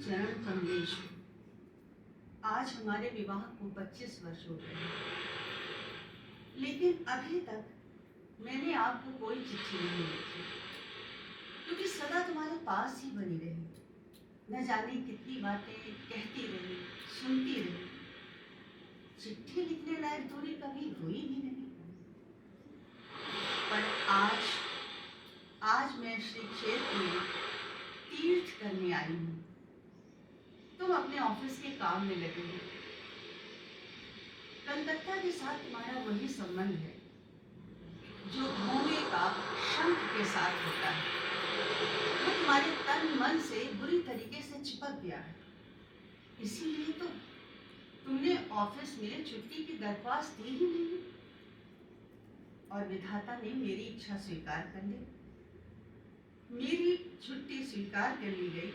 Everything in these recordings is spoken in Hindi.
चरण कमलेश। आज हमारे विवाह को 25 वर्ष हो गए हैं, लेकिन अभी तक मैंने आपको कोई चिट्ठी नहीं लिखी, क्योंकि सदा तुम्हारे पास ही बनी रही। न जाने कितनी बातें कहती रही, सुनती रही, चिट्ठी लिखने लायक दूरी कभी हुई ही नहीं। पर आज मैं श्री क्षेत्र में तीर्थ करने आई हूँ। तुम अपने ऑफिस के काम में लगे हो। कलकत्ता के साथ तुम्हारा वही संबंध है जो धोने का शंख के साथ होता है। वो तुम्हारे तन मन से बुरी तरीके से चिपक गया है। इसीलिए तो तुमने ऑफिस में छुट्टी की दरख्वास्त दी ही नहीं, और विधाता ने मेरी इच्छा स्वीकार कर ली। मेरी छुट्टी स्वीकार कर ली गई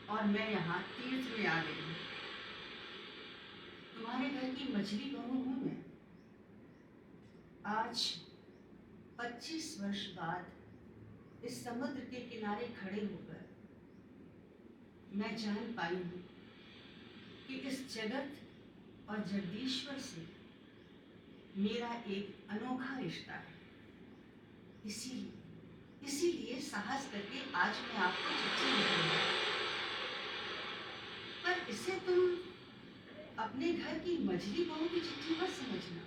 और मैं यहाँ तीर्थ में आ गई हूँ। तुम्हारे घर की मछली बहू हूँ मैं। आज 25 वर्ष बाद इस समुद्र के किनारे खड़े होकर मैं जान पाई हूँ कि इस जगत और जगदीश्वर से मेरा एक अनोखा रिश्ता है। इसीलिए साहस करके आज मैं आपको चिट्ठी लिख रही हूँ। पर इसे तुम अपने घर की मछली बहू की चिट्ठी मत समझना।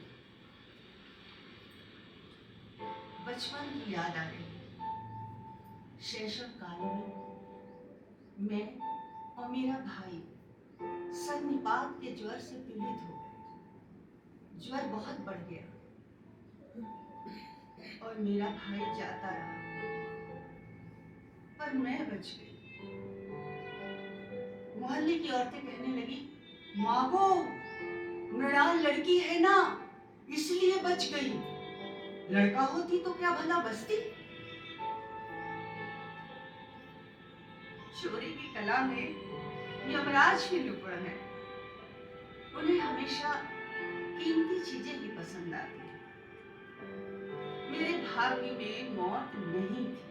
बचपन की याद आ रही है। शैशव काल में मैं और मेरा भाई सन्निपात के ज्वर से पीड़ित हो गए। ज्वर बहुत बढ़ गया और मेरा भाई जाता रहा, पर मैं बच गई। मोहल्ले की औरतें कहने लगी, मागो मृणाल लड़की है ना, इसलिए बच गई। लड़का होती तो क्या भला बचती। चोरी की कला में यमराज भी निपुण है। उन्हें हमेशा कीमती चीजें ही पसंद आती हैं। मेरे भाग्य में मौत नहीं थी।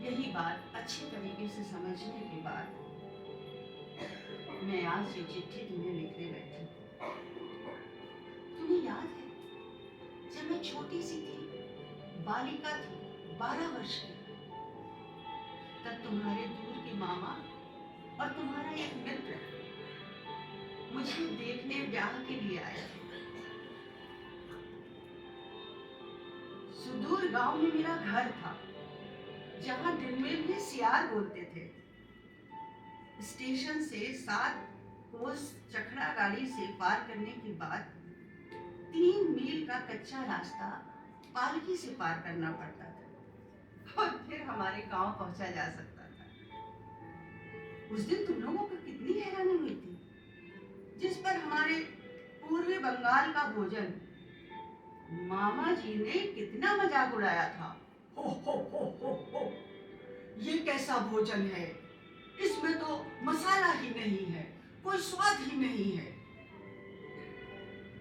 यही बात अच्छे तरीके से समझने के बाद मैं आज ये चिट्ठी तुम्हें लिखने बैठी। तुम्हें याद है जब मैं छोटी सी थी, बालिका थी, 12 वर्ष की, तब तुम्हारे दूर के मामा और तुम्हारा एक मित्र मुझे देखने ब्याह के लिए आए थे। सुदूर गांव में मेरा घर था, जहां दिन में भी सियार बोलते थे। स्टेशन से 7 कोस चखड़ा गाड़ी से पार करने के बाद 3 मील का कच्चा रास्ता पालकी से पार करना पड़ता था और फिर हमारे गांव पहुंचा जा सकता था। उस दिन तुम लोगों को कितनी हैरानी हुई थी, जिस पर हमारे पूर्वी बंगाल का भोजन मामा जी ने कितना मजाक उड़ाया था। हो, ये कैसा भोजन है, इसमें तो मसाला ही नहीं है, कोई स्वाद ही नहीं है।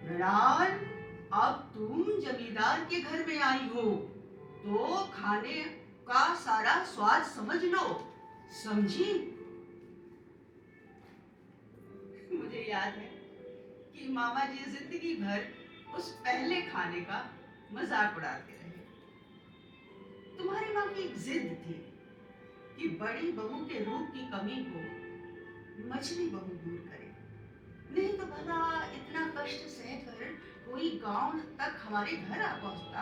मृणाल, अब तुम जमींदार के घर में आई हो तो खाने का सारा स्वाद समझ लो, समझी। मुझे याद है कि मामा जी जिंदगी भर उस पहले खाने का मजाक उड़ाते रहे। तुम्हारी माँ की एक जिद थी कि बड़ी बहू के रूप की कमी को मछली बहू दूर करे, नहीं तो भला इतना कष्ट सहकर कोई गांव तक हमारे घर आ पहुंचता।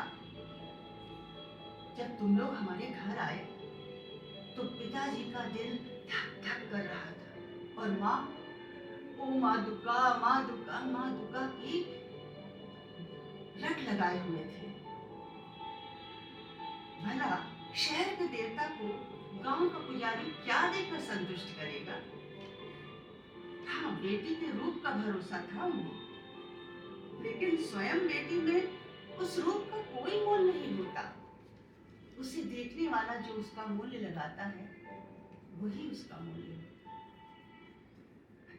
जब तुम लोग हमारे घर आए तो पिताजी का दिल धक धक कर रहा था और माँ, ओ माँ दुर्गा, माँ दुर्गा, माँ दुर्गा की रट लगाए हुए थे। भला शहर के देवता को गांव का पुजारी क्या देकर संतुष्ट करेगा। हाँ, बेटी के रूप का भरोसा था उन्हें, लेकिन स्वयं बेटी में उस रूप का कोई मोल नहीं होता। उसे देखने वाला जो उसका मूल्य लगाता है, वही उसका मूल्य है।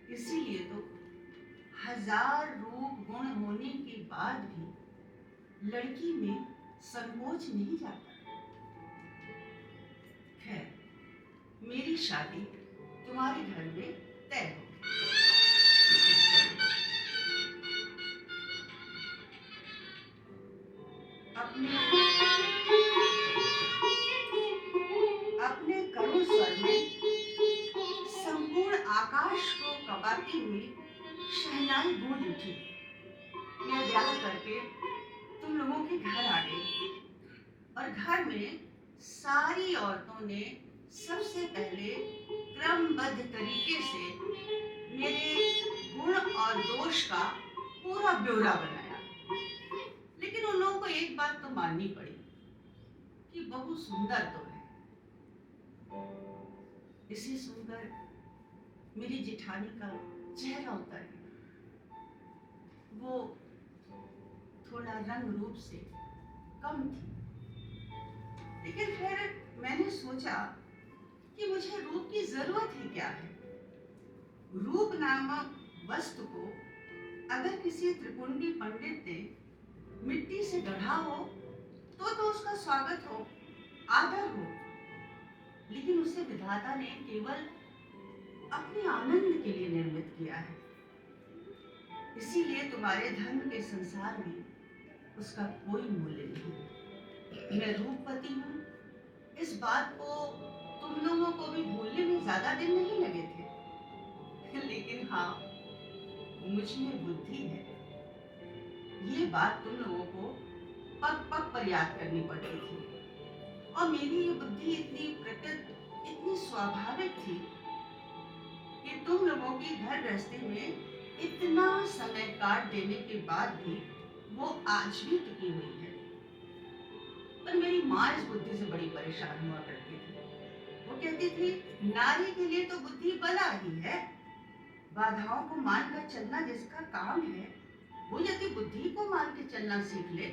इसीलिए तो 1000 रूप गुण होने के बाद भी लड़की में संकोच नहीं जाता। खैर, मेरी शादी तुम्हारे घर में तय हो। अपने अपने करुण स्वर में संपूर्ण आकाश को कबाती हुई शहनाई गूंज उठी। मैं ब्याह करके तुम लोगों के घर आ गई और घर में सारी औरतों ने सबसे पहले क्रमबद्ध तरीके से मेरे गुण और दोष का पूरा ब्यौरा बनाया। लेकिन उन लोगों को एक बात तो माननी पड़ी कि बहू सुंदर तो है। इसे सुनकर मेरी जेठानी का चेहरा उतर गया। वो थोड़ा रंग रूप से कम थी, लेकिन फिर मैंने सोचा कि मुझे रूप की जरूरत ही क्या है। रूप नामक वस्तु को अगर किसी त्रिपुंडी पंडित ने मिट्टी से गढ़ा हो तो उसका स्वागत हो, आदर हो, लेकिन उसे विधाता ने केवल अपने आनंद के लिए निर्मित किया है। इसीलिए तुम्हारे धर्म के संसार में उसका कोई मूल्य नहीं। मैं रूपवती हूँ, इस बात को तुम लोगों को भी भूलने में ज्यादा दिन नहीं लगे थे। लेकिन हाँ, मुझ में बुद्धि है। ये बात तुम लोगों को पग पग पर याद करनी पड़ती थी, और मेरी ये बुद्धि इतनी प्रकट, इतनी स्वाभाविक थी कि तुम लोगों की घर गृहस्थी में इतना समय काट देने के बाद भी वो आज भी टिकी हुई है। पर मेरी माँ इस बुद्धि से बड़ी परेशान हुआ करती थी। वो कहती थी, नारी के लिए तो बुद्धि बला ही है। बाधाओं को मानकर चलना जिसका काम है, वो यदि बुद्धि को मान के चलना सीख ले,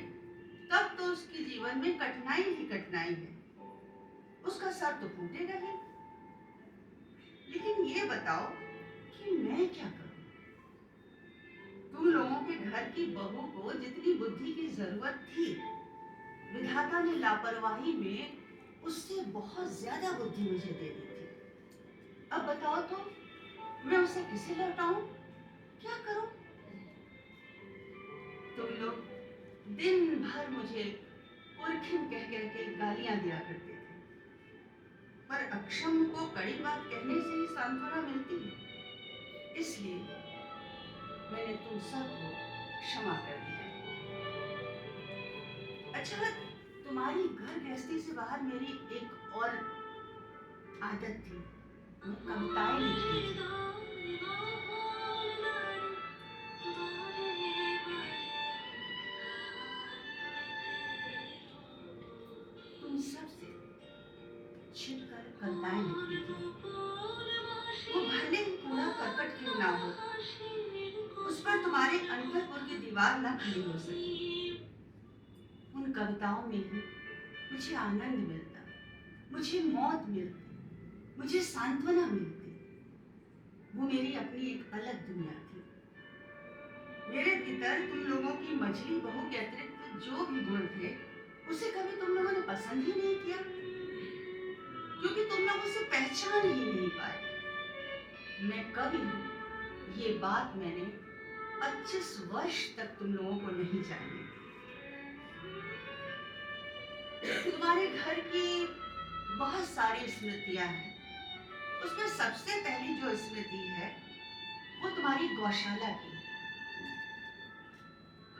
तब तो उसके जीवन में कठिनाई ही कठिनाई है। उसका सर तो फूटेगा ही। लेकिन ये बताओ कि मैं क्या करूं? तुम लोगों के घर की बहू को जितनी बुद्धि की जरूरत थी, विधाता ने लापरवाही में उससे बहुत ज्यादा बुद्धि मुझे दे दी थी। अब बताओ तो, मैं उसे किसे लौटाऊं? क्या करूं? तुम लोग दिन भर मुझे पुरखिन कह के गालियां दिया करते थे, पर अक्षम को कड़ी बात कहने से ही सांत्वना मिलती है। इसलिए मैंने तुम सबको क्षमा कर दिया। अच्छा, तुम्हारी घर गृहस्थी से बाहर मेरी एक और आदत थी। मैं कविताएं लिखती थी। तुम सबसे छिपकर कविताएं लिखती थी। वो भले ही कूड़ा करकट क्यों ना हो, उस पर तुम्हारे अंतरपुर की दीवार न खड़ी हो सकी। उन कविताओं में ही मुझे आनंद मिलता, मुझे मौत मिलती, मुझे सांत्वना मिलती। वो मेरी अपनी एक अलग दुनिया थी। मेरे भीतर तुम लोगों की मछली बहू के अतिरिक्त जो भी गुण थे, उसे कभी तुम लोगों ने पसंद ही नहीं किया, क्योंकि तुम लोग उसे पहचान ही नहीं पाए। मैं कवि हूँ, ये बात मैंने 25 वर्ष तक तुम लोगों को नहीं जानी। तुम्हारे घर की बहुत सारी स्मृतियां हैं। उसमें सबसे पहली जो स्मृति है, वो तुम्हारी गौशाला की।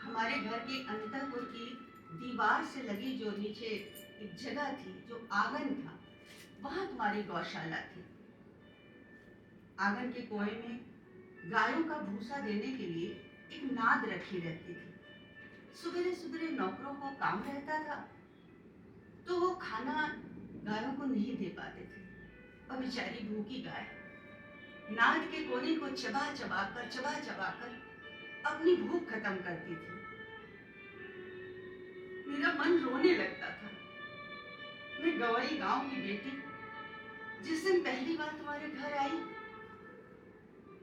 हमारे घर के अंतःपुर की दीवार से लगी जो नीचे एक जगह थी, जो आंगन था, वहां तुम्हारी गौशाला थी। आंगन के कुएं में गायों का भूसा देने के लिए एक नाद रखी रहती थी। सुबह सुबह नौकरों को काम रहता था, तो वो खाना गायों को नहीं दे पाते थे, और बेचारी भूखी गाय नाद के कोने को चबा चबा कर अपनी भूख खत्म करती थी। मेरा मन रोने लगता था। मैं गवई गांव की बेटी जिस दिन पहली बार तुम्हारे घर आई,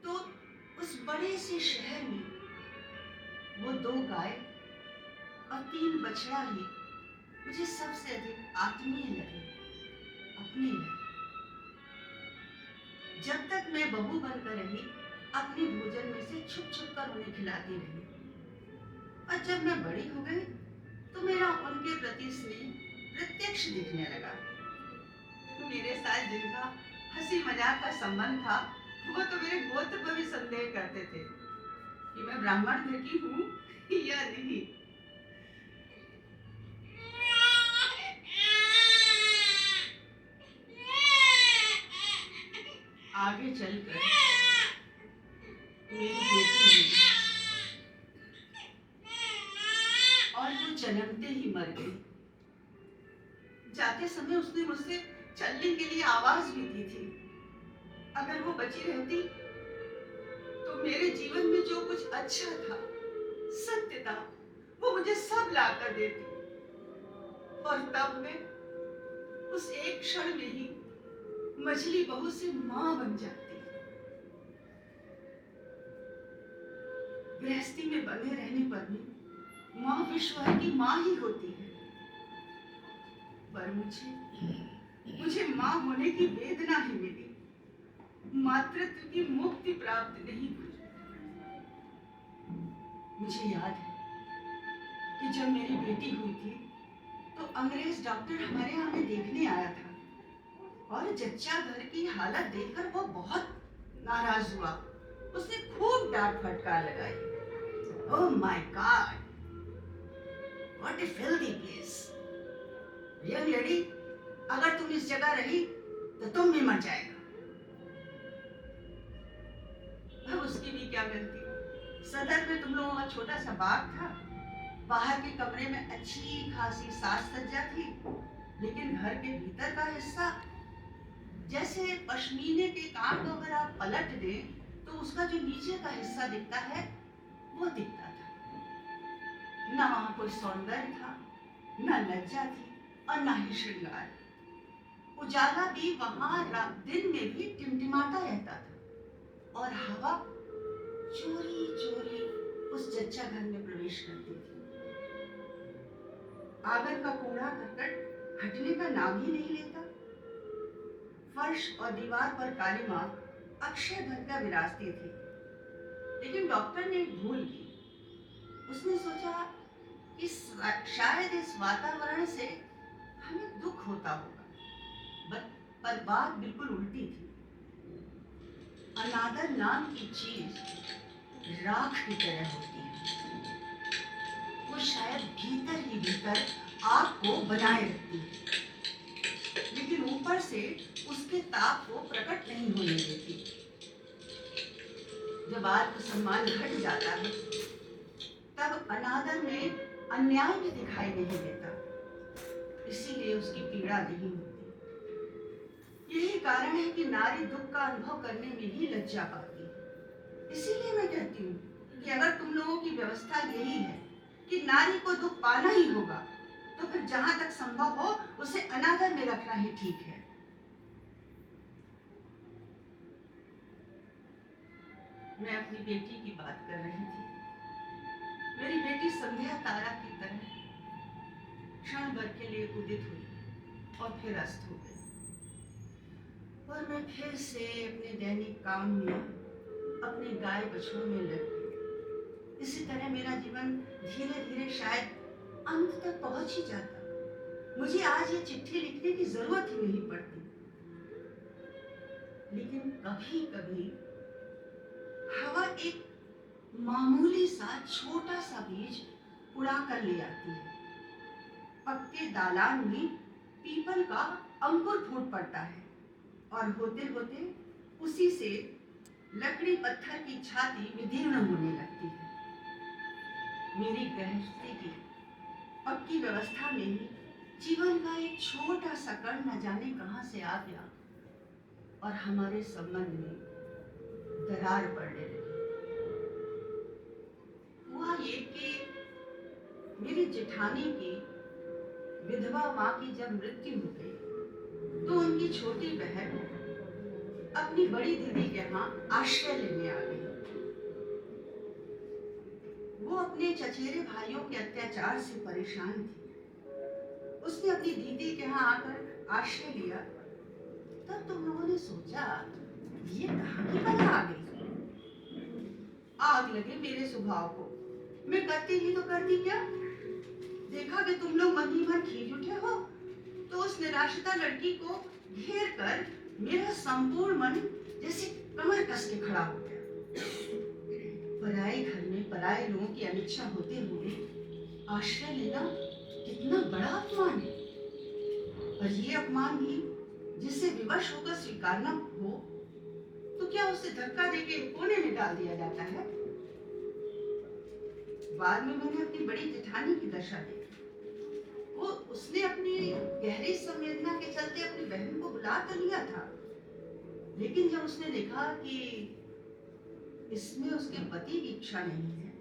तो उस बड़े से शहर में वो 2 गाय और 3 बछड़ा ही मुझे सबसे अधिक आत्मीय लगे, अपने लगे। जब तक मैं बहू बनकर रही, अपने भोजन में से छुप छुप कर उन्हें खिलाती रही। और जब मैं बड़ी हो गई तो मेरा उनके प्रति स्नेह प्रत्यक्ष दिखने लगा। मेरे साथ जिनका हंसी मजाक का संबंध था, वो तो मेरे गोत्र पर भी संदेह करते थे कि मैं ब्राह्मण घर की हूँ या नहीं। आगे चलकर मेरी बेटी हुई और वो जन्मते ही मर गई। जाते समय उसने मुझसे चलने के लिए आवाज भी दी थी। अगर वो बची रहती तो मेरे जीवन में जो कुछ अच्छा था, सत्य था, वो मुझे सब लाकर देती। और तब मैं उस एक क्षण में ही मछली बहू से मां बन जाती। गृहस्थी में बंधे रहने पर भी मां विश्व की मां ही होती है। पर मुझे मां होने की वेदना ही मिली, मातृत्व की मुक्ति प्राप्त नहीं हुई। मुझे याद है कि जब मेरी बेटी हुई थी तो अंग्रेज डॉक्टर हमारे यहाँ में देखने आया था और जच्चा घर की हालत देखकर वो बहुत नाराज हुआ। उसने खूब डांट फटकार लगाई। Oh my God, what A filthy place. Young lady, अगर तुम इस जगह रही तो तुम भी मर जाएगा। अब उसकी भी क्या गलती। सदर में तुम लोगों का छोटा सा बाग था, बाहर के कमरे में अच्छी खासी साज सज्जा थी, लेकिन घर के भीतर का हिस्सा, जैसे पश्मीने के काम को अगर आप पलट दें तो उसका जो नीचे का हिस्सा दिखता है वो दिखता था। न वहां कोई सौंदर्य था, न लज्जा थी और न ही श्रृंगार। उजाला भी वहां दिन में भी टिमटिमाता रहता था और हवा चोरी चोरी उस जच्चा घर में प्रवेश करती थी। आंगन का कूड़ा करकट हटने का नाम ही नहीं लेता। फर्श और दीवार पर काली मार्क अक्षय भर का विराजती थी। लेकिन डॉक्टर ने एक भूल की। उसने सोचा कि शायद इस वातावरण से हमें दुख होता होगा, पर बात बिल्कुल उल्टी थी। अनादर नाम की चीज राख की तरह होती है। वो शायद भीतर ही भीतर आग को बनाए रखती है, लेकिन ऊपर से उसके ताप को प्रकट नहीं होने देती। जब आत्मसम्मान घट जाता है तब अनादर में अन्याय भी दिखाई नहीं देता, इसीलिए उसकी पीड़ा नहीं होती। यही कारण है कि नारी दुख का अनुभव करने में ही लज्जा पाती है। इसीलिए मैं कहती हूँ कि अगर तुम लोगों की व्यवस्था यही है कि नारी को दुख पाना ही होगा, तो फिर जहां तक संभव हो उसे अनादर में रखना ही ठीक है। मैं अपनी बेटी की बात कर रही थी। मेरी बेटी संध्या तारा की तरह क्षण भर के लिए उदित हुई और फिर अस्त हो गई। और मैं फिर से अपने दैनिक काम में, अपने गाय बछड़ों में लग गई। इसी तरह मेरा जीवन धीरे धीरे शायद अंत तक पहुंच ही जाता। मुझे आज ये चिट्ठी लिखने की जरूरत ही नहीं पड़ती। लेकिन कभी कभी हवा एक मामूली सा छोटा सा बीज उड़ा कर ले आती है। पक्के दालान में पीपल का अंकुर फूट पड़ता है और होते होते उसी से लकड़ी पत्थर की छाती विदीर्ण होने लगती है। मेरी गृहस्थी की पक्की व्यवस्था में ही जीवन का एक छोटा सा कण न जाने कहां से आ गया और हमारे संबंध में दरार पड़ने लगी। हुआ ये कि मेरी जेठानी की विधवा माँ की जब मृत्यु हो गई तो उनकी छोटी बहन अपनी बड़ी दीदी के यहाँ आश्रय लेने आ गई। वो अपने चचेरे भाइयों के अत्याचार से परेशान थी। उसने अपनी दीदी के यहाँ आकर आश्रय लिया। तब तुम लोगों ने सोचा ये कहाँ की बला आ गई? आग लगे मेरे स्वभाव को। मैं करती ही तो करती क्या? देखा कि तुम लोग मन ही मन खींच उठे हो, तो उस निराश्रिता लड़की को घेर कर मेरा संपूर्ण मन जैसे कमर कस के खड़ा हो गया। पराए घर में पराए लोगों की अनिच्छा होते हुए आश्रय लेना कितना बड़ा अपमान है। और ये अपमान भी जिससे विवश होकर स्वीकारना हो, तो क्या उसे धक्का देके कोने में डाल दिया जाता है? बाद में मैंने अपनी बड़ी जेठानी की दशा देखी। वो उसने अपनी गहरी संवेदना के चलते अपनी बहन को बुला तो लिया था, लेकिन जब उसने देखा कि इसमें उसके पति की इच्छा नहीं है,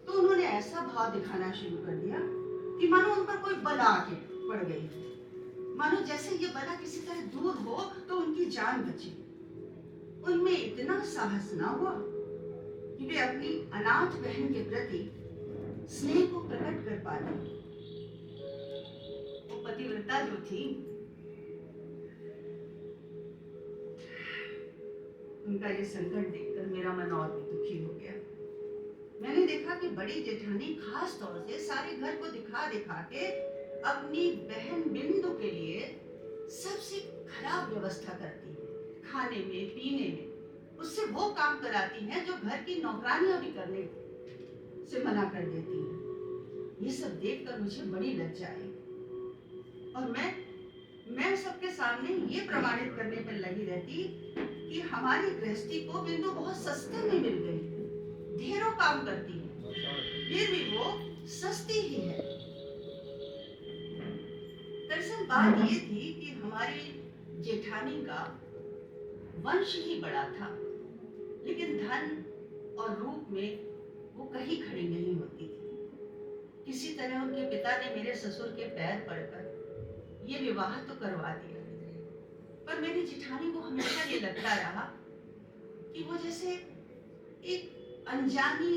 तो उन्होंने ऐसा भाव दिखाना शुरू कर दिया कि मानो उन पर कोई बला आके पड़ गई है, मानो जैसे ये बला किसी तरह दूर हो तो उनकी जान बची। उनमें इतना साहस ना हुआ कि वे अपनी अनाथ बहन के प्रति स्नेह को प्रकट कर पाते। वो पतिव्रता जो थी, उनका ये संकट देखकर मेरा मन और भी दुखी हो गया। मैंने देखा कि बड़ी जेठानी खास तौर से सारे घर को दिखा दिखा के अपनी बहन बिंदु के लिए सबसे खराब व्यवस्था करती है, खाने में पीने में उससे वो काम कराती हैं जो घर की नौकरानियां भी करने से मना कर देती हैं। ये सब देखकर मुझे बड़ी लज्जा आई और मैं सबके सामने ये प्रमाणित करने पर लगी रहती कि हमारी गृहस्थी को बिंदु बहुत सस्ते में मिल गई, ढेरों काम करती है, फिर भी वो सस्ती ही है। दरअसल बात ये थी कि हमारी जेठानी का वंश ही बड़ा था, लेकिन धन और रूप में वो कहीं खड़ी नहीं होती थी। किसी तरह उनके पिता ने मेरे ससुर के पैर पड़कर ये विवाह तो करवा दिया, पर मेरी जेठानी को हमेशा ये लगता रहा कि वो जैसे एक अनजानी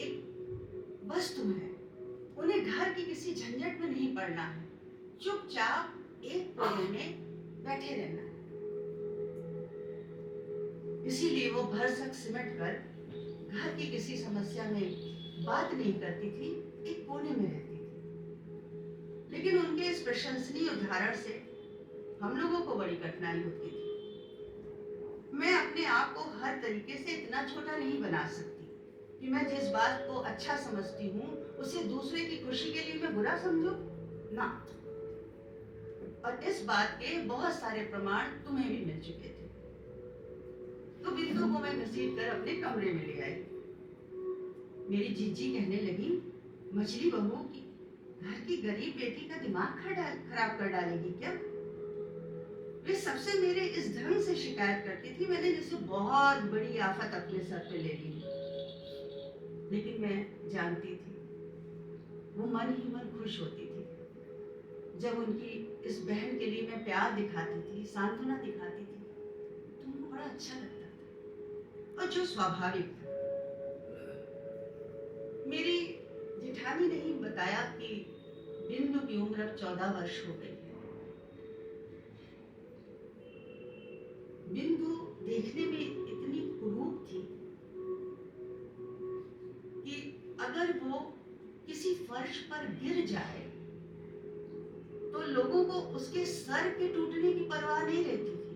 एक वस्तु है। उन्हें घर की किसी झंझट में नहीं पड़ना है, चुपचाप एक कोने में बैठे रहना है। इसीलिए वो भरसक सिमट कर घर की किसी समस्या में बात नहीं करती थी, एक कोने में रहती थी। लेकिन उनके इस प्रशंसनीय उदाहरण से हम लोगों को बड़ी कठिनाई होती थी। मैं अपने आप को हर तरीके से इतना छोटा नहीं बना सकती कि मैं जिस बात को अच्छा समझती हूँ उसे दूसरे की खुशी के लिए मैं बुरा समझूं, ना। और इस बात के बहुत सारे प्रमाण तुम्हें भी मिल चुके थे। तो बिंदु को मैं घसीट कर अपने कमरे में ले आई। मेरी जीजी कहने लगी, मछली बहू की घर की गरीब बेटी का दिमाग खराब कर डालेगी क्या? वे सबसे मेरे इस ढंग से शिकायत करती थी, मैंने जैसे बहुत बड़ी आफत अपने सर पे ले ली। लेकिन मैं जानती थी वो मन ही मन खुश होती थी जब उनकी इस बहन के लिए मैं प्यार दिखाती थी, सांत्वना दिखाती थी, तो उनको बड़ा अच्छा लगता था और जो स्वाभाविक था। मेरी जेठानी ने ही बताया कि बिंदु की उम्र अब 14 वर्ष हो गई है। बिंदु देखने में इतनी कुरूप थी कि अगर वो किसी फर्श पर गिर जाए तो लोगों को उसके सर के टूटने की परवाह नहीं रहती थी,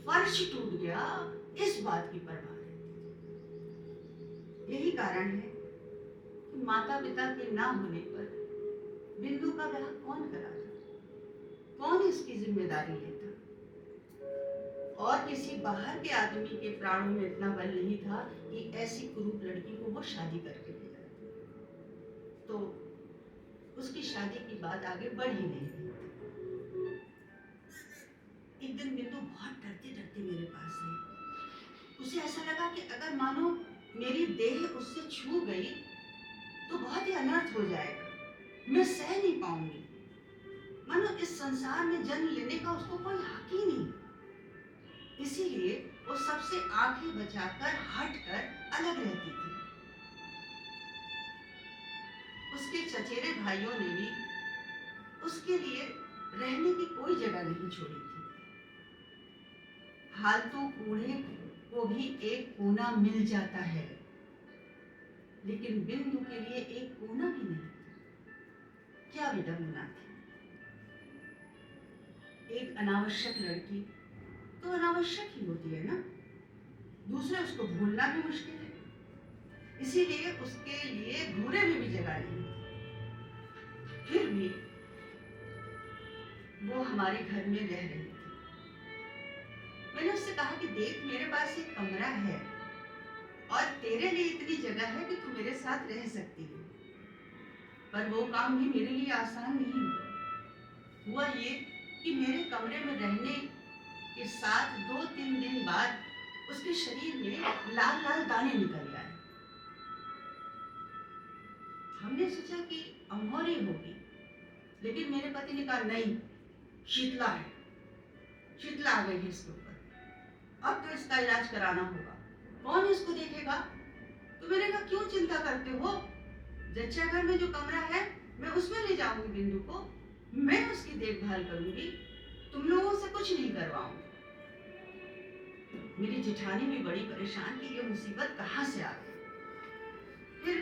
फर्श टूट गया इस बात की परवाह रहती थी। यही कारण है कि माता पिता के ना होने पर बिंदु का ब्याह कौन कराता, कौन इसकी जिम्मेदारी लेता? और किसी बाहर के आदमी के प्राणों में इतना बल नहीं था कि ऐसी कुरूप लड़की को वो शादी करके ले जाए। तो उसकी शादी की बात आगे बढ़ ही नहीं रही। एक दिन बिंदु बहुत डरते डरते मेरे पास आई। उसे ऐसा लगा कि अगर मानो मेरी देह उससे छू गई तो बहुत ही अनर्थ हो जाएगा, मैं सह नहीं पाऊंगी। मानो इस संसार में जन्म लेने का उसको कोई हक ही नहीं। इसीलिए वो सबसे आंखें बचाकर हटकर अलग रहती थी। उसके चचेरे भाइयों ने भी उसके लिए रहने की कोई जगह नहीं छोड़ी थी। फालतू कूड़े को भी एक कोना मिल जाता है, लेकिन बिंदु के लिए एक कोना भी नहीं। क्या विडंबना थी। एक अनावश्यक लड़की तो अनावश्यक ही होती है ना, दूसरे उसको भूलना भी मुश्किल है, इसीलिए उसके लिए भूरे में भी जगह नहीं। फिर भी वो हमारे घर में रह रही थी। मैंने उससे कहा कि देख, मेरे पास एक कमरा है और तेरे लिए इतनी जगह है कि तू मेरे साथ रह सकती है। पर वो काम भी मेरे लिए आसान नहीं हुआ। हुआ ये कि मेरे कमरे में रहने के साथ 2-3 दिन बाद उसके शरीर में लाल लाल दाने निकल आए। हमने सोचा कि अमौरी होगी, लेकिन मेरे पति ने कहा नहीं, शीतला है, शीतला आ गई है इसके ऊपर, अब तो इसका इलाज कराना होगा। कौन इसको देखेगा? तो मैंने कहा क्यों चिंता करते हो, जच्चा घर में जो कमरा है मैं उसमें ले जाऊंगी बिंदु को, मैं उसकी देखभाल करूंगी, तुम लोगों से कुछ नहीं करवाऊंगी। मेरी जेठानी भी बड़ी परेशान कि ये मुसीबत कहाँ से आ गई। फिर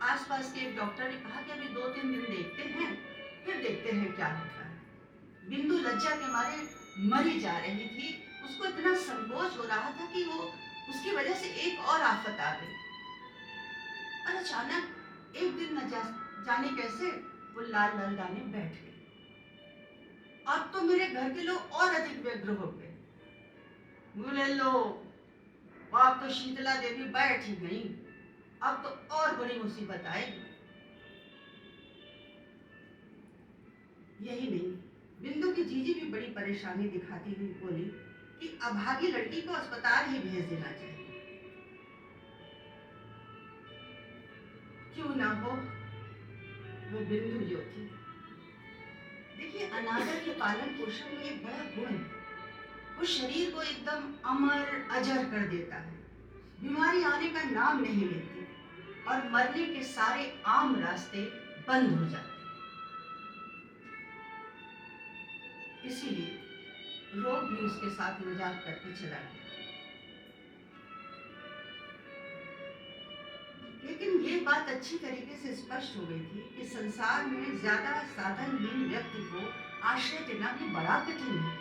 आसपास के एक डॉक्टर ने कहा कि अभी 2-3 दिन देखते हैं, फिर देखते हैं क्या होता है। बिंदु लज्जा के मारे मरी जा रही थी, उसको इतना संकोच हो रहा था कि वो उसकी वजह से एक और आफत आ गई। और अचानक एक दिन न जाने कैसे वो लाल लाल दाने बैठ गए। अब तो मेरे घर के लोग और अधिक व्यग्र हो गए। बोले लो, अब तो शीतला देवी बैठ ही गई, अब तो और बड़ी मुसीबत आएगी। यही नहीं, बिंदु की जीजी भी बड़ी परेशानी दिखाती हुई बोली कि अभागी लड़की को अस्पताल ही भेज देना चाहिए। क्यों ना हो वो बिंदु जो थी। देखिए, अनादर के पालन पोषण में एक बड़ा गुण है, वो शरीर को एकदम अमर अजर कर देता है, बीमारी आने का नाम नहीं लेती और मरने के सारे आम रास्ते बंद हो जाते। इसीलिए रोग भी उसके साथ मजाक करके चला गया। लेकिन ये बात अच्छी तरीके से स्पष्ट हो गई थी कि संसार में ज्यादा साधनहीन व्यक्ति को आश्रय देना भी बड़ा कठिन है।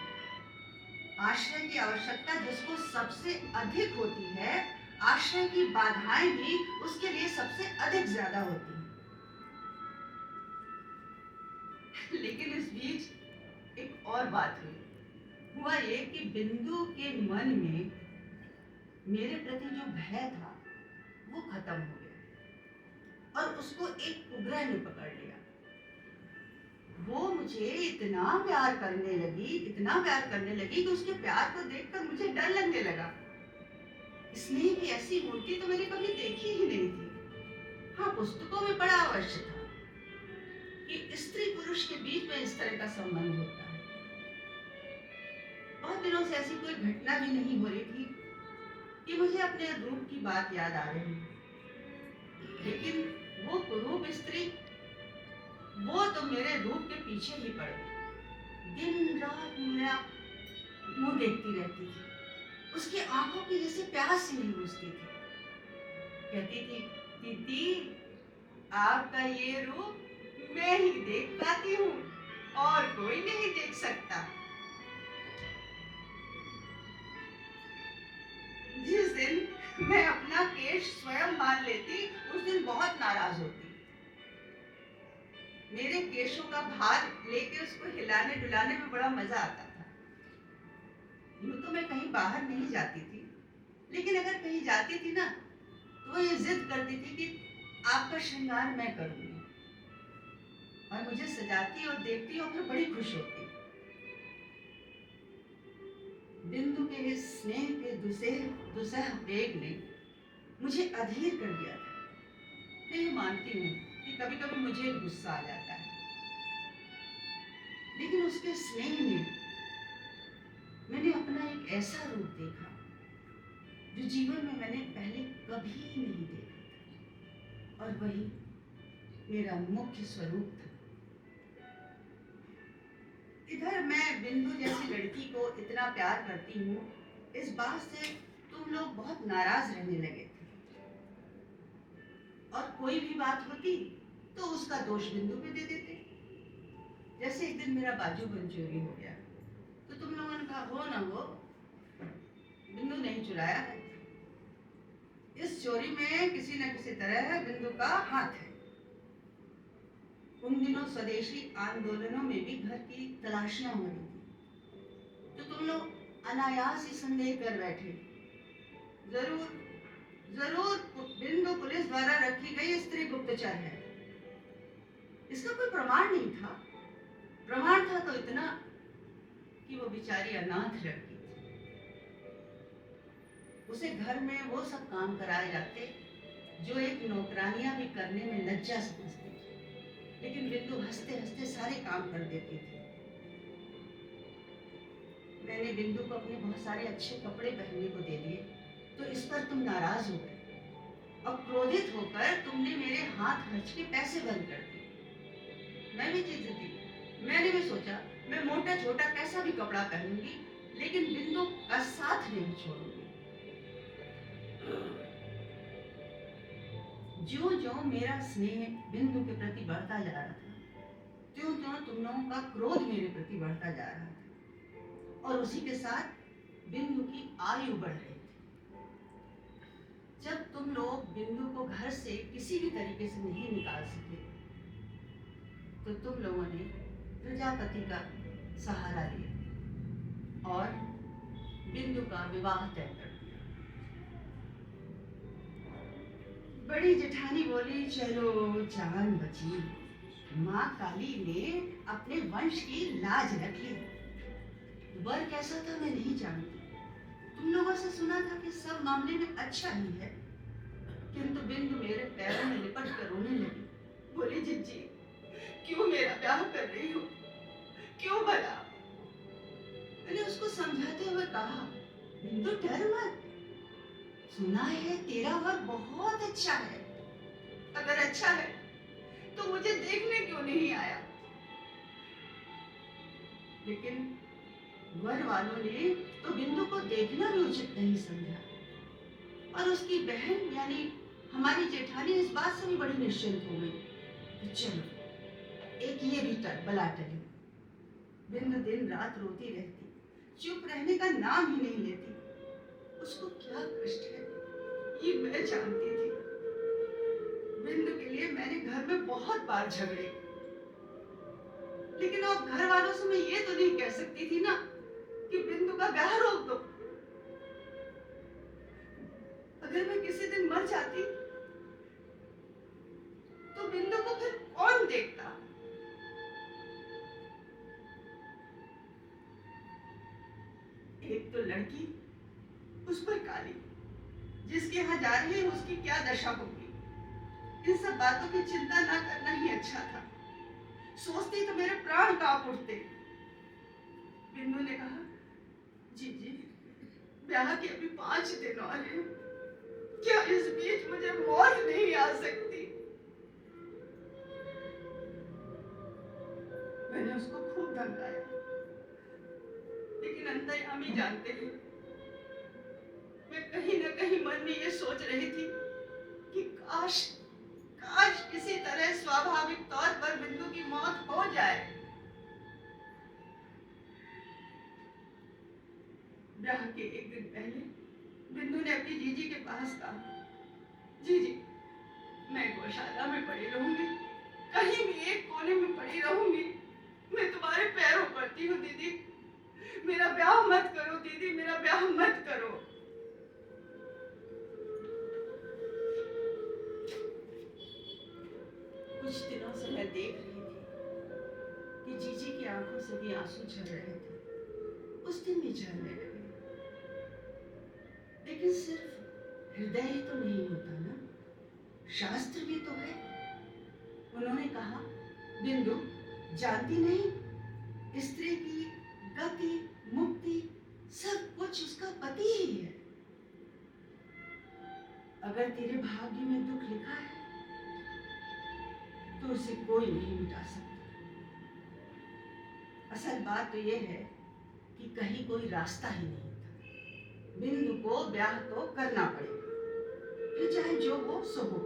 आश्रय की आवश्यकता जिसको सबसे अधिक होती है, आश्रय की बाधाएं भी उसके लिए सबसे अधिक ज्यादा होती हैं। लेकिन इस बीच एक और बात हुई। हुआ ये कि बिंदु के मन में मेरे प्रति जो भय था वो खत्म हो गया और उसको एक उपग्रह ने पकड़ लिया। वो मुझे इतना प्यार करने लगी कि उसके प्यार को देखकर मुझे डर लगने लगा। स्नेह की ऐसी मूर्ति तो मैंने कभी देखी ही नहीं थी। हाँ, पुस्तकों में पढ़ा अवश्य था कि स्त्री पुरुष के बीच में इस तरह का संबंध होता है। बहुत दिनों से ऐसी कोई घटना भी नहीं हो रही थी कि मुझे अपने रूप की बात याद आ रही, लेकिन वो कुरूप स्त्री, वो तो मेरे रूप के पीछे ही पड़ गई। दिन रात मेरा मुंह देखती रहती थी, उसकी आंखों की जैसे प्यास ही नहीं बुझती थी। कहती थी, दीदी आपका ये रूप मैं ही देख पाती हूँ और कोई नहीं देख सकता। जिस दिन मैं अपना केश स्वयं मान लेती, उस दिन बहुत नाराज होती। मेरे केशों का भार लेके उसको हिलाने डुलाने में बड़ा मजा आता था। यूं तो मैं कहीं बाहर नहीं जाती थी, लेकिन अगर कहीं जाती थी ना, तो ये जिद करती थी कि आपका श्रृंगार मैं करूंगी, और मुझे सजाती और देखती और फिर बड़ी खुश होती। बिंदु के इस स्नेह के दुसह वेग ने मुझे अधीर कर दिया था। मैं ये मानती हूँ कि कभी कभी मुझे गुस्सा आ जाता है, लेकिन उसके स्नेह में मैंने अपना एक ऐसा रूप देखा जो जीवन में मैंने पहले कभी नहीं देखा था, और वही मेरा मुख्य स्वरूप था। इधर मैं बिंदु जैसी लड़की को इतना प्यार करती हूँ, इस बात से तुम लोग बहुत नाराज रहने लगे थे। और कोई भी बात होती तो उसका दोष बिंदु पे दे देते। जैसे एक दिन मेरा बाजू बंद चोरी हो गया, तो तुम लोगों ने कहा हो ना हो, बिंदु नहीं चुराया है, इस चोरी में किसी न किसी तरह बिंदु का हाथ है। उन दिनों स्वदेशी आंदोलनों में भी घर की तलाशियां हो रही थी, तो तुम लोग अनायास ही संदेह कर बैठे, जरूर जरूर बिंदु पुलिस द्वारा रखी गई स्त्री गुप्तचर है। इसका कोई प्रमाण नहीं था, प्रमाण था तो इतना कि वो बेचारी अनाथ लड़की थी, उसे घर में वो सब काम कराए जाते जो एक नौकरानियां भी करने में लज्जा समझती थी, लेकिन बिंदु हंसते हंसते सारे काम कर देती थी। मैंने बिंदु को अपने बहुत सारे अच्छे कपड़े पहनने को दे दिए, तो इस पर तुम नाराज हो गए और क्रोधित होकर तुमने मेरे हाथ खर्च के पैसे बंद कर दिए। मैं भी जिद दी, मैंने भी सोचा मैं मोटा छोटा कैसा भी कपड़ा पहनूंगी, लेकिन बिंदु का साथ नहीं छोड़ूंगी। जो जो मेरा स्नेह बिंदु के प्रति बढ़ता जा रहा था, त्यों त्यों तुम लोगों का क्रोध मेरे प्रति बढ़ता जा रहा था, और उसी के साथ बिंदु की आयु बढ़ रही थी। जब तुम लोग बिंदु को घर से किसी भी तरीके से नहीं निकाल सके, तो तुम लोगों ने प्रजापति का सहारा लिया और बिंदु का विवाह तय कर दिया। बड़ी जेठानी बोली, चलो जान बची, माँ काली ने अपने वंश की लाज रख ली। वर कैसा था मैं नहीं जानती, तुम लोगों से सुना था कि सब मामले में अच्छा ही है, किंतु बिंदु मेरे पैरों में लिपट कर रोने लगी। बोली, जिज्जी क्यों मेरा ब्याह कर रही हो, क्यों भला? मैंने उसको समझाते हुए कहा, बिंदु डर मत, सुना है तेरा वर बहुत अच्छा है, अगर अच्छा है तो मुझे देखने क्यों नहीं आया? लेकिन वर वालों ने तो बिंदु को देखना भी उचित नहीं समझा, और उसकी बहन यानी हमारी जेठानी इस बात से भी बड़ी निश्चिंत हो गई कि चलो एक ये भी बला टली। बिंदु दिन रात रोती रहती, चुप रहने का नाम ही नहीं लेती। उसको क्या कष्ट है ये मैं जानती थी। बिंदु के लिए मैंने घर में बहुत बार झगड़े, लेकिन अब घर वालों से मैं ये तो नहीं कह सकती थी ना कि बिंदु का ब्याह रोक दो। अगर मैं किसी दिन मर जाती तो बिंदु को फिर कौन देखता? एक तो लड़की, उस पर काली, जिसके यहाँ जा रही है उसकी क्या दशा होगी। इन सब बातों की चिंता ना करना ही अच्छा था, सोचती तो मेरे प्राण कांप उठते। बिंदु ने कहा, जी ब्याह के अभी 5 दिन और हैं, क्या इस बीच मुझे मौत नहीं आ सकती? मैंने उसको खूब धमकाया, लेकिन अंतर्यामी जानते हैं, मैं कहीं न कहीं मन में ये सोच रही थी कि काश किसी तरह स्वाभाविक तौर पर बिंदु की मौत हो जाए। ब्याह के एक दिन पहले बिंदु ने अपनी जीजी के पास कहा, जीजी मैं गौशाला में पड़ी रहूंगी, कहीं भी एक कोने में पड़ी रहूंगी, मैं तुम्हारे पैरों पड़ती हूँ दीदी, मेरा ब्याह मत करो दीदी, मेरा ब्याह मत करो। कुछ दिनों से मैं देख रही थी कि जीजी की आंखों से भी आंसू झर रहे थे, उस दिन भी झरने लगे। लेकिन सिर्फ हृदय ही तो नहीं होता ना, शास्त्र भी तो है। उन्होंने कहा, बिंदु जानती नहीं, स्त्री की गति मुक्ति सब कुछ उसका पति ही है। अगर तेरे भाग्य में दुख लिखा है तो उसे कोई नहीं मिटा सकता। असल बात तो ये है कि कहीं कोई रास्ता ही नहीं था। बिंदु को ब्याह तो करना पड़ेगा, फिर चाहे जो हो सो हो।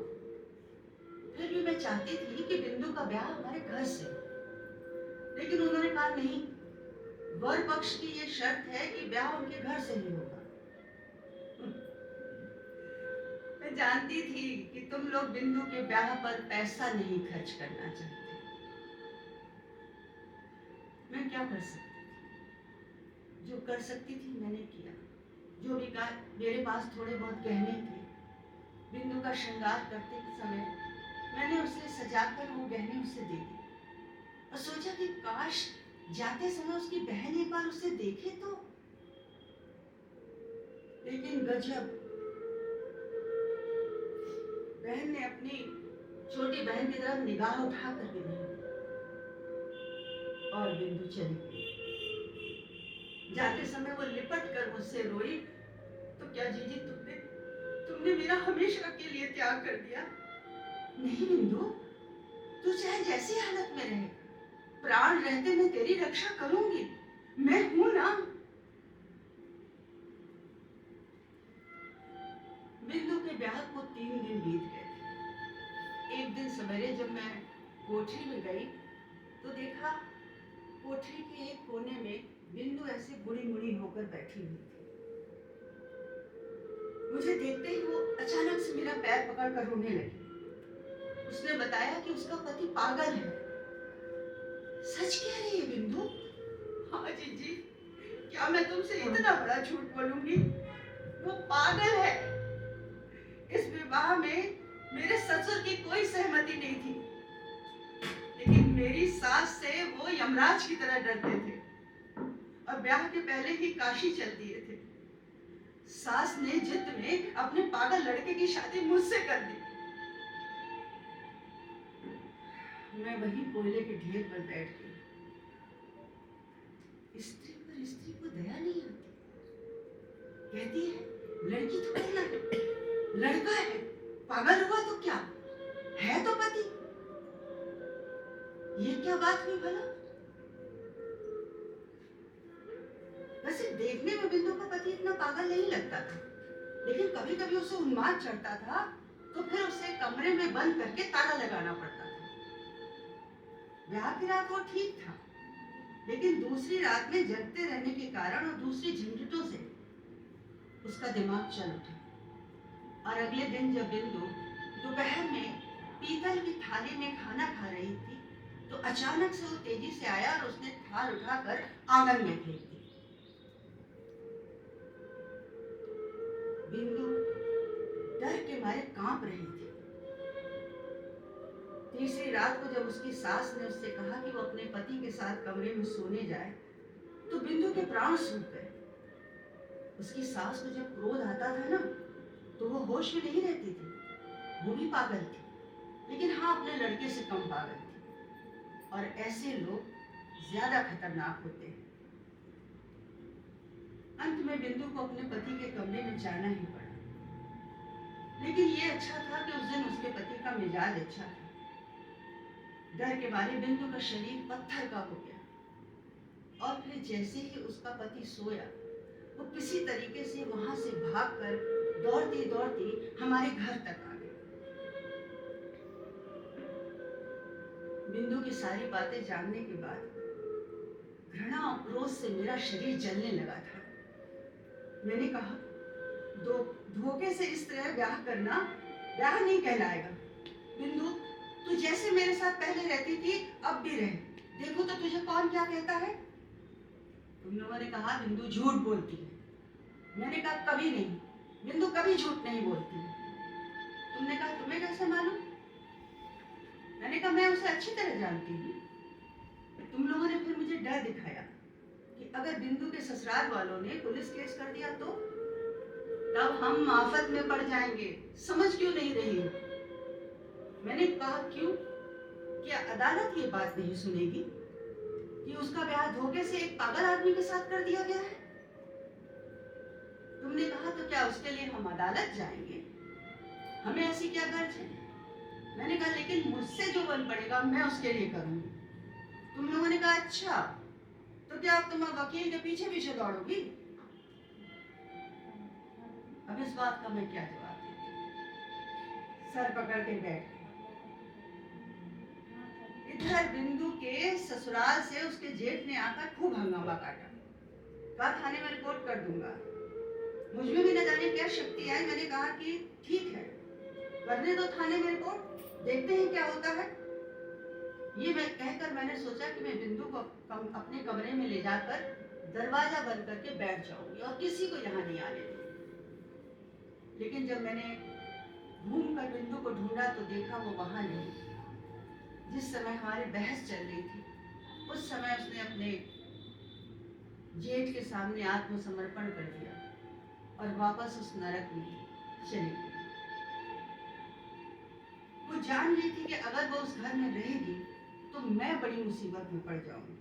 फिर भी मैं चाहती थी कि बिंदु का ब्याह हमारे घर से हो, लेकिन उन्होंने कहा नहीं, वर पक्ष की ये शर्त है कि ब्याह उनके घर से ही होगा। मैं जानती थी कि तुम लोग बिंदु के ब्याह पर पैसा नहीं खर्च करना चाहते। मैं क्या कर सकती थी? जो कर सकती थी मैंने किया। जो भी कहा, मेरे पास थोड़े बहुत गहने थे। बिंदु का श्रृंगार करते समय मैंने उसे सजाकर वो गहने उसे दे दिए और सोचा कि काश जाते समय उसकी बहन एक बार उसे देखे तो। लेकिन गजब, बहन ने अपनी छोटी बहन की तरफ निगाह उठा कर भी नहीं, और बिंदु चली गई। जाते समय वो लिपट कर मुझसे रोई, तो क्या जीजी तुमने मेरा हमेशा के लिए त्याग कर दिया? नहीं बिंदु, तू चाहे जैसी हालत में रहे, प्राण रहते मैं तेरी रक्षा करूंगी। मैं हूं ना। बिंदु के ब्याह को 3 दिन बीत गए थे। एक दिन सवेरे जब मैं कोठरी में गई तो देखा कोठरी के एक कोने में बिंदु ऐसे बुड़ी मुड़ी होकर बैठी हुई थी। मुझे देखते ही वो अचानक से मेरा पैर पकड़कर रोने लगी। उसने बताया कि उसका पति पागल है। सच कह रही है बिंदु? हाँ जीजी, क्या मैं तुमसे इतना बड़ा झूठ बोलूंगी? वो पागल है। इस विवाह में मेरे ससुर की कोई सहमति नहीं थी, लेकिन मेरी सास से वो यमराज की तरह डरते थे और ब्याह के पहले ही काशी चल दिए थे। सास ने जिद में अपने पागल लड़के की शादी मुझसे कर दी। मैं वही कोयले के ढेर पर बैठ गई। स्त्री पर स्त्री को दया नहीं आती। कहती है लड़की थोड़ी ना, लड़का है, पागल हुआ तो क्या है, तो पति। ये क्या बात हुई भला? वैसे देखने में बिंदु का पति इतना पागल नहीं लगता था, लेकिन कभी कभी उसे उन्माद चढ़ता था तो फिर उसे कमरे में बंद करके ताला लगाना पड़ता था। ब्याह की रात वो ठीक था, लेकिन दूसरी रात में जगते रहने के कारण और दूसरी झंझटों से उसका दिमाग चल उठा। और अगले दिन जब बिंदु दोपहर में पीतल की थाली में खाना खा रही थी तो अचानक से वो तेजी से आया और उसने थाल उठाकर आंगन में फेंक दी। बिंदु डर के मारे कांप रही थी। तीसरी रात को जब उसकी सास ने उससे कहा कि वो अपने पति के साथ कमरे में सोने जाए तो बिंदु के प्राण सूख गए। उसकी सास को जब क्रोध आता था ना तो वो होश में नहीं रहती थी। वो भी पागल थी, लेकिन हाँ अपने लड़के से कम पागल थी। और ऐसे लोग ज्यादा खतरनाक होते हैं। अंत में बिंदु को अपने पति के कमरे में जाना ही पड़ा, लेकिन ये अच्छा था कि उस दिन उसके पति का मिजाज अच्छा था। डर के मारे बिंदु का शरीर पत्थर का हो गया और फिर जैसे ही उसका पति सोया वो किसी तरीके से वहां से भागकर दौड़ती दौड़ती हमारे घर तक आ गई। बिंदु की सारी बातें जानने के बाद घृणा और क्रोध से मेरा शरीर जलने लगा था। मैंने कहा धोखे से इस तरह ब्याह करना ब्याह नहीं कहलाएगा। बिंदु तू जैसे मेरे साथ पहले रहती थी अब भी रहे, देखो तो तुझे कौन क्या कहता है। तुम लोगों ने कहा बिंदु झूठ बोलती है। मैंने कहा कभी नहीं, बिंदु कभी झूठ नहीं बोलती। तुमने कहा तुम्हें कैसे मालूम? मैंने कहा मैं उसे अच्छी तरह जानती हूँ। तुम लोगों ने फिर मुझे डर दिखाया कि अगर बिंदु के ससुराल वालों ने पुलिस केस कर दिया तो तब हम आफत में पड़ जाएंगे। समझ क्यों नहीं रही हो? मैंने कहा क्यों? क्या अदालत ये बात नहीं सुनेगी कि उसका ब्याह धोखे से एक पागल आदमी के साथ कर दिया गया है? तुमने कहा तो क्या उसके लिए हम अदालत जाएंगे? हमें ऐसी क्या गर्ज है? मैंने कहा लेकिन मुझसे जो बन पड़ेगा मैं उसके लिए करूंगी। तुम लोगों ने कहा अच्छा, तो क्या अब तुम वकील के पीछे पीछे दौड़ोगी? अब इस बात का मैं क्या जवाब देती? सर पकड़ के बैठ गई। इधर बिंदु के ससुराल से उसके जेठ ने आकर खूब हंगामा काटा, कहा थाने में रिपोर्ट कर दूंगा। मुझमें भी न जाने क्या शक्ति आई। मैंने कहा कि ठीक है, करने दो थाने में रिपोर्ट, देखते हैं क्या होता है। ये मैं कहकर मैंने सोचा कि मैं बिंदु को अपने कमरे में ले जाकर दरवाजा बंद करके बैठ जाऊंगी और किसी को यहाँ नहीं आने दूंगी। लेकिन जब मैंने घूम कर बिंदु को ढूंढा तो देखा वो वहां नहीं। जिस समय हमारी बहस चल रही थी उस समय उसने अपने जेठ के सामने आत्मसमर्पण कर दिया और वापस उस नरक में चली गई। वो जान रही थी कि अगर वो उस घर में रहेगी तो मैं बड़ी मुसीबत में पड़ जाऊंगी।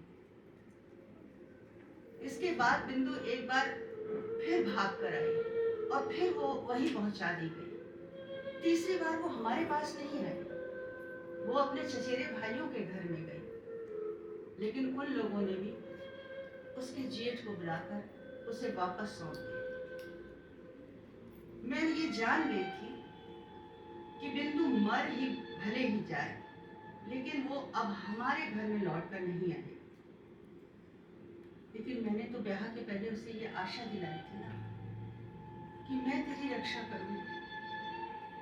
इसके बाद बिंदु एक बार फिर भाग कर आई और फिर वो वहीं पहुंचा दी गई। तीसरी बार वो हमारे पास नहीं आई, वो अपने चचेरे भाइयों के घर में गई। लेकिन उन लोगों ने भी उसके जेठ को बुलाकर उसे वापस सौंप दिया। मैं ये जान गई थी कि बिंदु मर ही भले ही जाए, लेकिन वो अब हमारे घर में लौट कर नहीं आएगी। लेकिन मैंने तो ब्याह के पहले उसे ये आशा दिलाई थी ना कि मैं तेरी रक्षा करूंगी,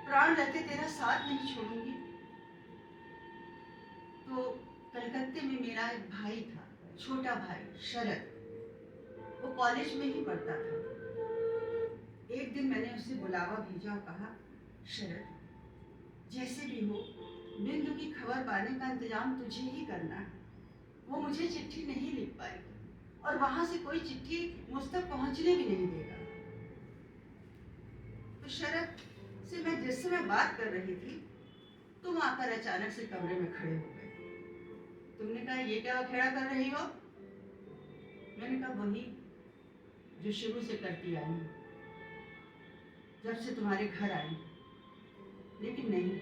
प्राण रहते तेरा साथ नहीं छोड़ूंगी। तो कलकत्ते में मेरा एक भाई था, छोटा भाई शरद, वो कॉलेज में ही पढ़ता था। एक दिन मैंने उसे बुलावा भेजा और कहा, शरद जैसे भी हो बिंदु की खबर पाने का इंतजाम तुझे ही करना है। वो मुझे चिट्ठी नहीं लिख पाएगी और वहां से कोई चिट्ठी मुझ तक पहुंचने भी नहीं देगा। तो शरद से मैं जिस समय बात कर रही थी तुम आकर अचानक से कमरे में खड़े हो गए। तुमने कहा, ये क्या खेड़ा कर रही हो? मैंने कहा, वही जो शुरू से करती आई हूं, जब से तुम्हारे घर आई। लेकिन नहीं,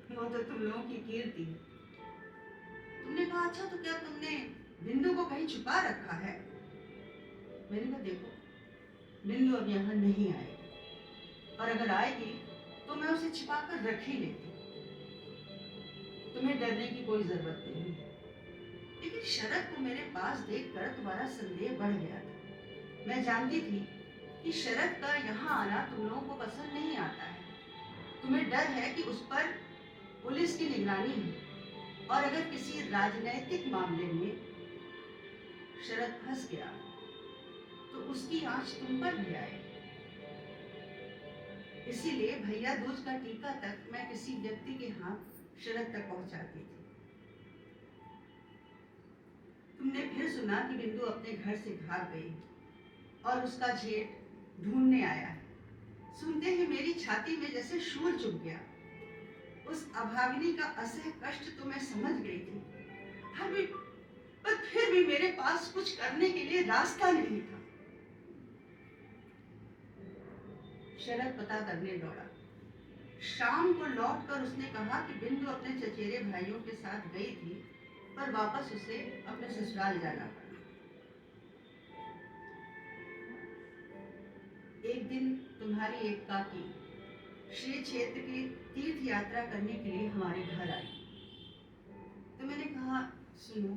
वो तो तुम लोगों की कीर्ति है। तुमने कहा, अच्छा तो क्या तुमने बिंदु को कहीं छुपा रखा है? मैंने कहा, देखो बिंदु अब यहाँ नहीं आएगी और अगर आएगी तो मैं उसे छिपा कर रख ही लेती। तुम्हें डरने की कोई जरूरत नहीं। लेकिन शरद को मेरे पास देखकर तुम्हारा संदेह बढ़ गया था। मैं जानती थी कि शरद का यहाँ आना तुम लोगों को पसंद नहीं आता है। तुम्हें डर है कि उस पर पुलिस की निगरानी है और अगर किसी राजनैतिक मामले में शरद फंस गया तो उसकी आंच तुम पर भी आए। इसीलिए भैया दूज का टीका तक मैं किसी व्यक्ति के हाथ शरद तक पहुंचाती थी। तुमने फिर सुना कि बिंदु अपने घर से भाग गई और उसका जेठ ढूंढने आया है। सुनते ही मेरी छाती में जैसे शूल चुभ गया। उस अभागिनी का असह कष्ट तो मैं समझ गई थी, पर फिर भी मेरे पास कुछ करने के लिए रास्ता नहीं था। शरद पता करने दौड़ा। शाम को लौटकर उसने कहा कि बिंदु अपने चचेरे भाइयों के साथ गई थी, पर वापस उसे अपने ससुराल जाना पड़ा। एक दिन तुम्हारी एक काकी श्री क्षेत्र की तीर्थ यात्रा करने के लिए हमारे घर आई। तो मैंने कहा, सुनो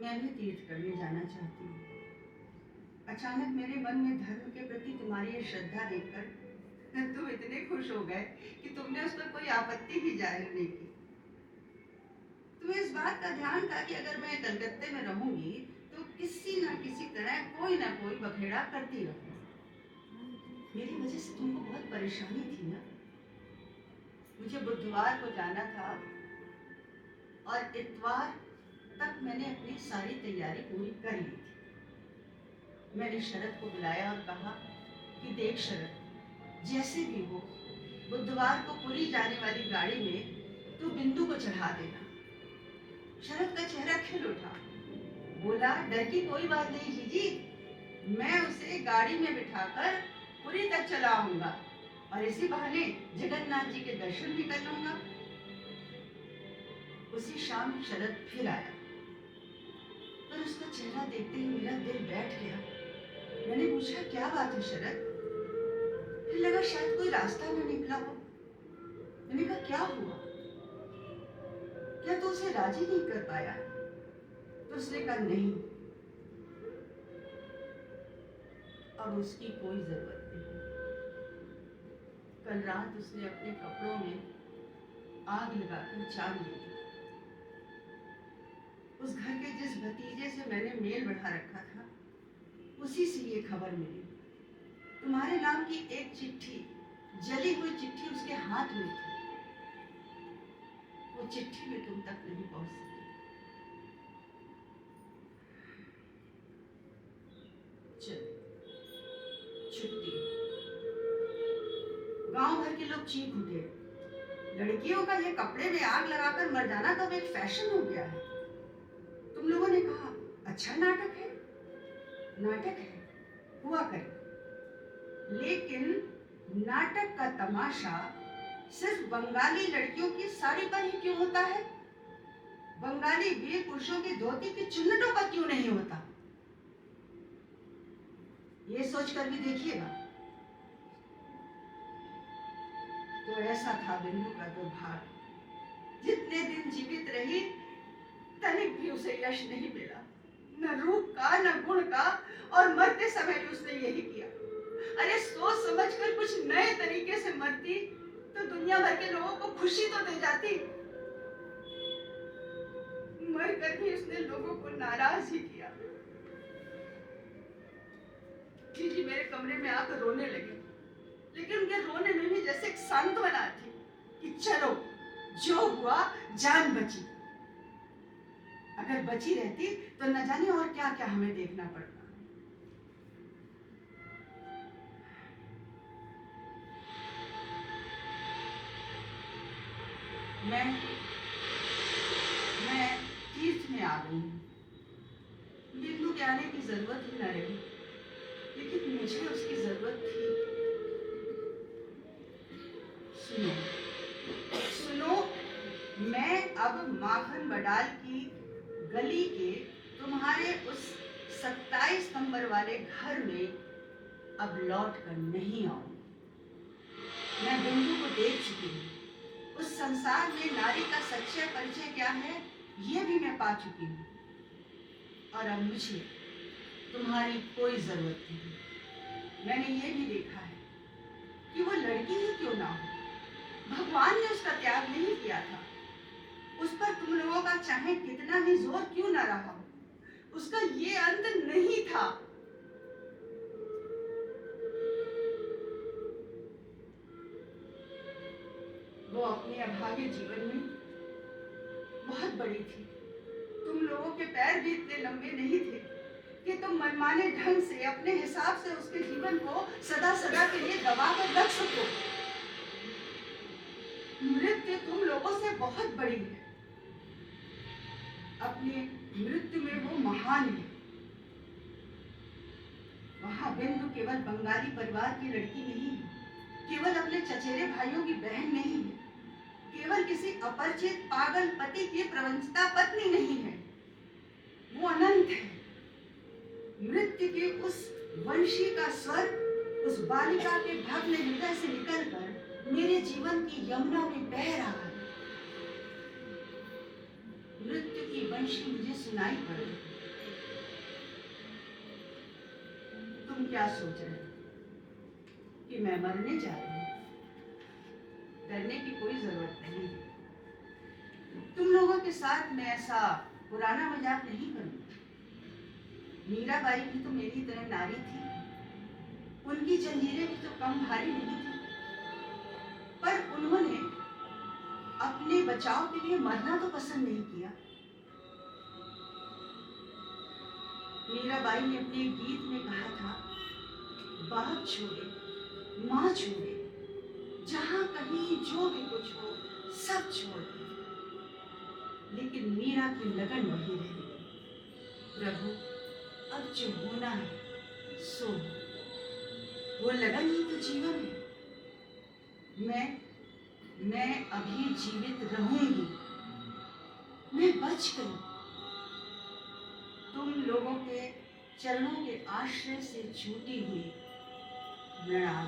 मैं भी तीर्थ करने जाना चाहती हूँ। अचानक मेरे मन में धर्म के प्रति तुम्हारी ये श्रद्धा देखकर तुम इतने खुश हो गए कि तुमने उस पर कोई आपत्ति भी जाहिर नहीं की। तुम्हें इस बात का ध्यान था कि अगर मैं कलकत्ते में रहूंगी तो किसी न किसी तरह कोई ना कोई बखेड़ा करती रहूंगी। मेरी वजह से तुमको बहुत परेशानी थी ना। मुझे बुधवार को जाना था और इतवार तक मैंने अपनी सारी तैयारी पूरी कर ली थी। मैंने शरद को बुलाया और कहा कि देख शरद, जैसे भी हो बुधवार को पुरी जाने वाली गाड़ी में तू बिंदु को चढ़ा देना। शरद का चेहरा खिल उठा, बोला, डर की कोई बात नहीं जीजी, मैं उसे गाड़ी में बिठाकर पुरी तक चला आऊंगा और इसी बहाने जगन्नाथ जी के दर्शन भी कर लूंगा। उसी शाम शरद फिर आया। पर उसका चेहरा देखते ही मेरा दिल बैठ गया। मैंने पूछा, क्या बात है शरद? फिर लगा शायद कोई रास्ता न निकला हो। मैंने कहा, क्या हुआ? क्या तू उसे राजी नहीं कर पाया? तो उसने कहा, नहीं, अब उसकी कोई जरूरत नहीं। कल रात उसने अपने कपड़ों में आग लगाकर जान ली। उस घर के जिस भतीजे से मैंने मेल बढ़ा रखा था, उसी से ये खबर मिली। तुम्हारे नाम की एक चिट्ठी, जली हुई चिट्ठी उसके हाथ में थी। वो चिट्ठी भी तुम तक नहीं पहुंच सकी। चलो, छुट्टी। गांव भर के लोग चीख उठे। लड़कियों का ये कपड़े में आग लगाकर मर जाना तो अब एक फैशन हो गया है। तुम लोगों ने कहा, अच्छा नाटक है। नाटक है, हुआ करे, लेकिन नाटक का तमाशा सिर्फ बंगाली लड़कियों की साड़ी पर ही क्यों होता है? बंगाली वीर पुरुषों की धोती की चुन्नटों पर क्यों नहीं होता? ये सोचकर भी देखिएगा। तो ऐसा था बिंदु का दुर्भाग्य। जितने दिन जीवित रही, तनिक भी उसे यश नहीं मिला, न रूप का न गुण का, और मरते समय भी उसने यही किया। अरे सोच समझकर कुछ नए तरीके से मरती तो दुनिया भर के लोगों को खुशी तो दे जाती। मर कर भी उसने लोगों को नाराज ही किया। जीजी मेरे कमरे में आकर रोने लगे, लेकिन उनके रोने में भी जैसे एक सांत्वना थी कि चलो, जो हुआ जान बची। अगर बची रहती तो न जाने और क्या क्या हमें देखना पड़ता। मैं तीर्थ में आ गई हूँ। बिंदु के आने की जरूरत ही न रही, लेकिन मुझे उसकी जरूरत थी। सुनो सुनो, मैं अब माखन बडाल की गली के तुम्हारे उस 27 नंबर वाले घर में अब लौट कर नहीं आऊंगी। मैं बिंदु को देख चुकी हूँ। उस संसार में नारी का सच्चा परिचय क्या है, ये भी मैं पा चुकी हूँ। और अब मुझे तुम्हारी कोई जरूरत नहीं। मैंने ये भी देखा है कि वो लड़की ही क्यों ना हो, भगवान ने उसका त्याग नहीं किया था। उस पर तुम लोगों का चाहे कितना भी जोर क्यों ना रहा हो, उसका ये अंत नहीं था। वो अपने अभागे जीवन में बहुत बड़ी थी। तुम लोगों के पैर भी इतने लंबे नहीं थे कि तुम मनमाने ढंग से अपने हिसाब से उसके जीवन को सदा सदा के लिए दबा कर रख सको। मृत्यु तुम लोगों से बहुत बड़ी है। अपने मृत्यु में वो महान है। वहां बिंदु केवल बंगाली परिवार की लड़की नहीं है, केवल अपने चचेरे भाइयों की बहन नहीं है, केवल किसी अपरिचित पागल पति की प्रवंचिता पत्नी नहीं है। वो अनंत है। मृत्यु के उस वंशी का स्वर उस बालिका के भग्न हृदय से निकलकर मेरे जीवन की यमुना में बह रहा है। मृत्यु की वंशी मुझे सुनाई पड़ रही। तुम क्या सोच रहे हो कि मैं मरने जा रही हूँ? डरने की कोई जरूरत नहीं है। तुम लोगों के साथ मैं ऐसा पुराना मजाक नहीं करूंगी। मीराबाई भी तो मेरी तरह नारी थी। उनकी जंजीरें भी तो कम भारी नहीं थी, पर उन्होंने अपने बचाव के लिए मरना तो पसंद नहीं किया। मीराबाई ने अपने गीत में कहा था, बाप छोड़े माँ छोड़े, जहां कहीं जो भी कुछ हो सब छोड़ दे। लेकिन मीरा की लगन वही रही। प्रभु, अब जो होना है सो, वो लगन ही तो जीवन है। मैं अभी जीवित रहूंगी। मैं बच गई। तुम उन लोगों के चरणों के आश्रय से छूटी हुई मृणाल